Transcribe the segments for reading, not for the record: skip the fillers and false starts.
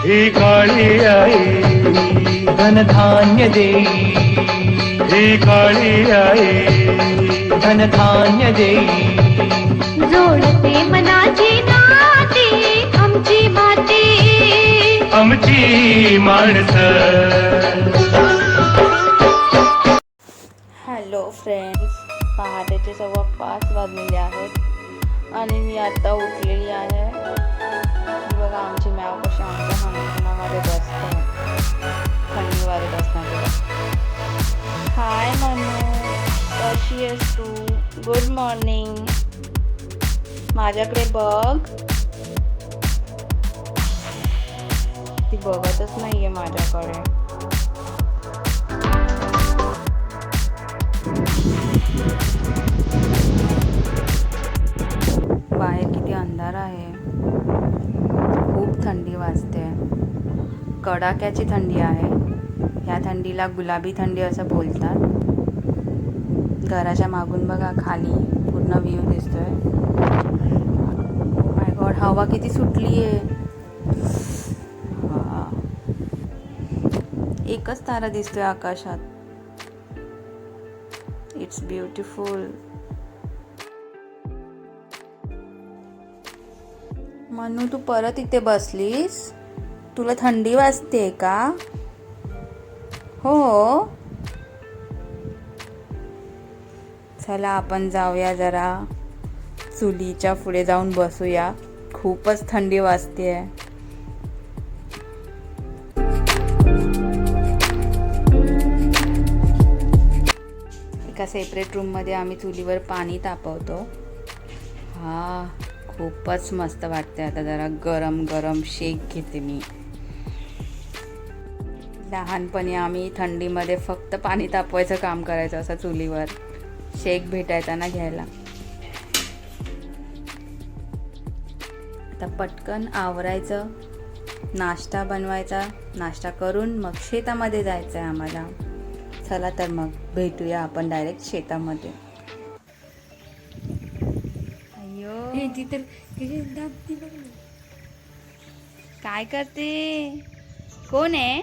ही काळी आई धनधान्य देई, ही काळी आई धनधान्य देई. जोडते मनाची नाती आमची माती, आमची माणसं. हॅलो फ्रेंड्स, पहाटेचे 5:15 वाजलेले आहेत आणि मी आता उठलेली आहे. बघा आमची मॅव कशी आमच्या अंगणामध्ये बसते, थंडी वाजत असणार. हाय मनू, कशी आहेस तू? Good morning. माझ्याकडे बघ. ती बघतच नाहीये माझ्याकडे. बाहेर किती अंधार आहे, खूप थंडी वाजते, कडाक्याची थंडी आहे. ह्या थंडीला गुलाबी थंडी असं बोलतात. घराच्या मागून बघा खाली पूर्ण व्ह्यू दिसतोय. माय गॉड, हवा किती सुटली आहे. एकच तारा दिसतोय आकाशात. It's beautiful. मनू, तू परत इथे बसलीस? तुला थंडी वाजते का? हो. चला आपण जाऊया, जरा चुलीच्या पुढे जाऊन बसूया. खूपच थंडी वाजते. एका सेपरेट रूममध्ये आम्ही चुलीवर पाणी तापवतो. खूपच मस्त वाटते. आता जरा गरम गरम शेक घेते मी. लहानपणी आम्ही थंडीमध्ये फक्त पाणी तापवायचं काम करायचं असं चुलीवर. शेक भेटायचा ना घ्यायला. आता पटकन आवरायचं, नाश्ता बनवायचा, नाश्ता करून मग शेतामध्ये जायचं आहे आम्हाला. चला तर मग भेटूया आपण डायरेक्ट शेतामध्ये. काय करते? कोण आहे?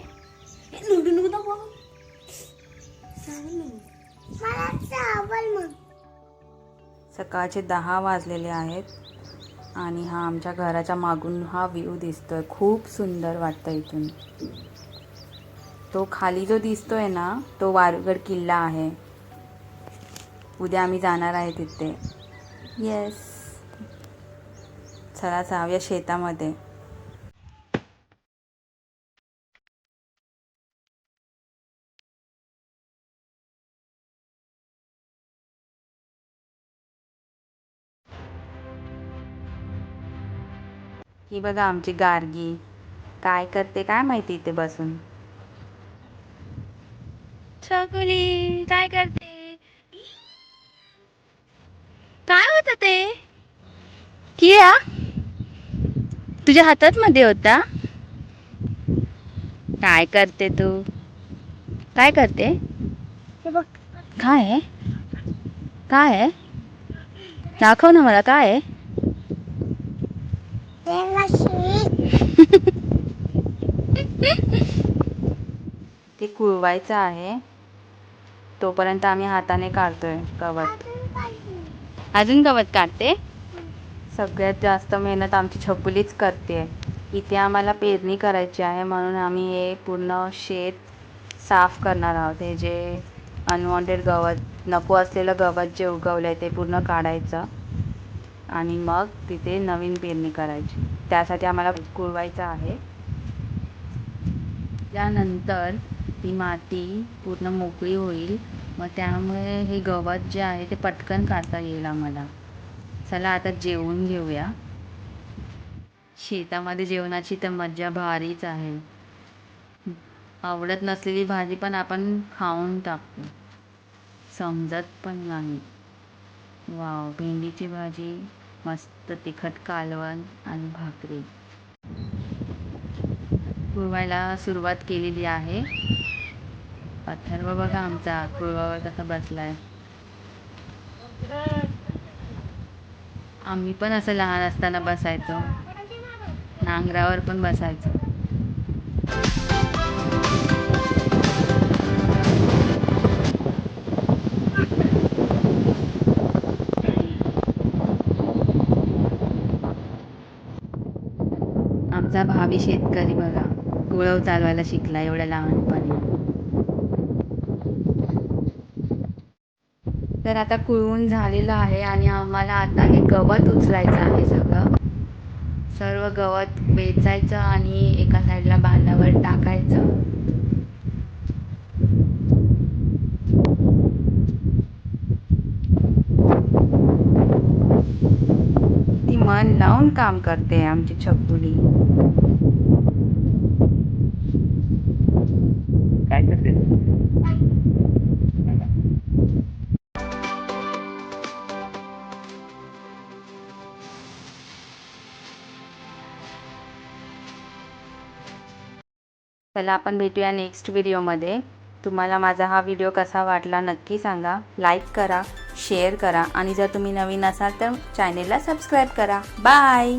सकाळचे 10 वाजलेले आहेत आणि हा आमच्या घराच्या मागून हा व्ह्यू दिसतोय. खूप सुंदर वाटतं इथून. तो खाली जो दिसतोय ना, तो वारगड किल्ला आहे. उद्या आम्ही जाणार आहे तिथे. येस, चला जाऊया शेतामध्ये. ही बघा आमची गार्गी काय करते काय माहिती इथे बसून. छकुली काय करते? काय होतं ते? किया तुझ्या हातात मध्ये होता? काय करते तू? काय करते? काय आहे? काय आहे? दाखव ना मला, काय आहे? ते कुळवायचं आहे. तोपर्यंत आम्ही हाताने काढतोय गवत. अजून गवत काढते. सगळ्यात जास्त मेहनत आमची छकुलीच करते. इथे आम्हाला पेरणी करायची आहे, म्हणून आम्ही हे पूर्ण शेत साफ करणार आहोत. हे जे अनवॉन्टेड गवत, नको असलेलं गवत जे उगवलं आहे ते पूर्ण काढायचं आणि मग तिथे नवीन पेरणी करायची. त्यासाठी आम्हाला कुळवायचं आहे. त्यानंतर ती माती पूर्ण मोकळी होईल, मग त्यामुळे हे गवत जे आहे ते पटकन काढता येईल आम्हाला. चला आता जेवून घेऊया. शेतामध्ये जेवणाची तर मज्जा भारीच आहे. आवडत नसलेली भाजी पण आपण खाऊन टाकतो, समजत पण नाही. वाव, भेंडीची भाजी, मस्त तिखट कालवण आणि भाकरी. कुळवायला सुरुवात केलेली आहे. अथर्व बघा आमचा कुळवावर कसा बसलाय. आम्ही पण असं लहान असताना बसायचो, नांगरावर पण बसायचो. आमचा भावी शेतकरी बघा कुळव चालवायला शिकला एवढ्या लहानपणी. तर आता कुळवून झालेलं आहे आणि आम्हाला आता हे गवत उचलायचं आहे. सर्व गवत वेचायचं आणि एका साईडला बांधावर टाकायचं. ती मन लावून काम करते आमची छकुली. काय करते? चला आपण भेटूया नेक्स्ट व्हिडिओमध्ये. तुम्हाला माझा हा व्हिडिओ कसा वाटला नक्की सांगा. लाईक करा, शेअर करा आणि जर तुम्ही नवीन असाल तर चॅनेलला सबस्क्राईब करा. बाय.